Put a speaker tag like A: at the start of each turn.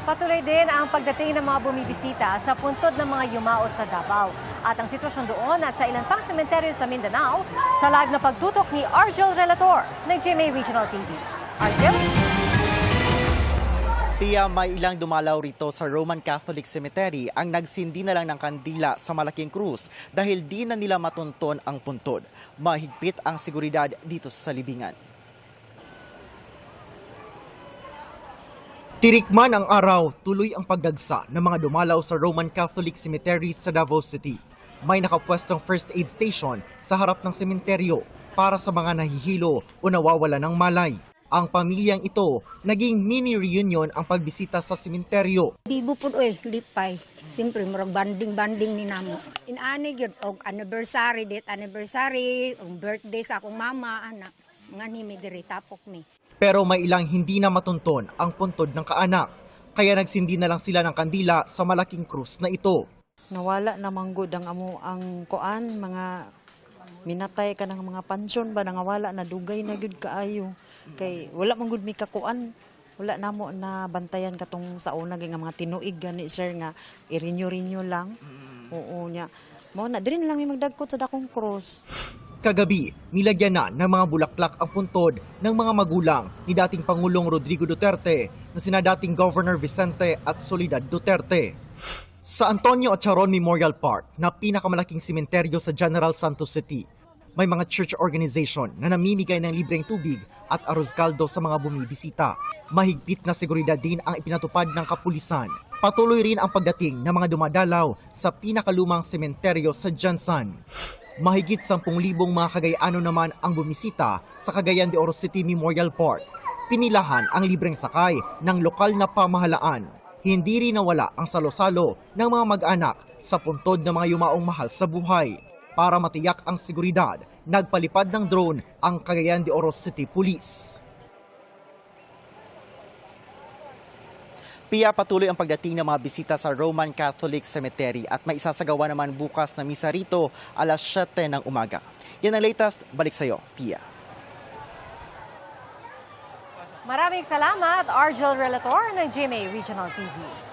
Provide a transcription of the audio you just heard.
A: Patuloy din ang pagdating ng mga bumibisita sa puntod ng mga yumao sa Davao. At ang sitwasyon doon at sa ilan pang sementeryo sa Mindanao, sa live na pagtutok ni Argel Relator ng GMA Regional TV. Argel?
B: Pia, may ilang dumalaw rito sa Roman Catholic Cemetery ang nagsindi na lang ng kandila sa malaking krus dahil di na nila matunton ang puntod. Mahigpit ang seguridad dito sa libingan. Tirikman ang araw, tuloy ang pagdagsa ng mga dumalaw sa Roman Catholic Cemetery sa Davao City. May nakapwestong first aid station sa harap ng sementeryo para sa mga nahihilo o nawawala ng malay. Ang pamilyang ito, naging mini reunion ang pagbisita sa sementeryo.
C: Bibo po lipay. Siyempre, murag banding-banding ni namo. Inani yun, og anniversary, date anniversary, og birthday sa akong mama, anak. Nga ni mi diri, tapok mi.
B: Pero may ilang hindi na matunton ang puntod ng kaanak. Kaya nagsindi na lang sila ng kandila sa malaking krus na ito.
D: Nawala na manggod ang amo ang kuan, mga minatay ka ng mga pansyon ba, nangawala na dugay na gyud kaayo. Kay wala manggod mi kakuan, wala namo na bantayan katong sa una nga mga tinuig gani sir nga i-renew lang. Oo nya. Mao na diri na lang mi magdagkot sa dakong cross.
B: Kagabi, nilagyan na ng mga bulaklak ang puntod ng mga magulang ni dating Pangulong Rodrigo Duterte na sina dating Governor Vicente at Soledad Duterte. Sa Antonio Acharon Memorial Park na pinakamalaking sementeryo sa General Santos City, may mga church organization na namimigay ng libreng tubig at arroz caldo sa mga bumibisita. Mahigpit na seguridad din ang ipinatupad ng kapulisan. Patuloy rin ang pagdating ng mga dumadalaw sa pinakalumang sementeryo sa Jansan. Mahigit 10,000 mga Cagayano naman ang bumisita sa Cagayan de Oro City Memorial Park. Pinilahan ang libreng sakay ng lokal na pamahalaan. Hindi rin nawala ang salo-salo ng mga mag-anak sa puntod ng mga yumaong mahal sa buhay. Para matiyak ang seguridad, nagpalipad ng drone ang Cagayan de Oro City Police. Pia, patuloy ang pagdating ng mga bisita sa Roman Catholic Cemetery at may isasagawa naman bukas na misa rito alas 7 ng umaga. Yan ang latest. Balik sa iyo, Pia.
A: Maraming salamat, Argel Relator ng GMA Regional TV.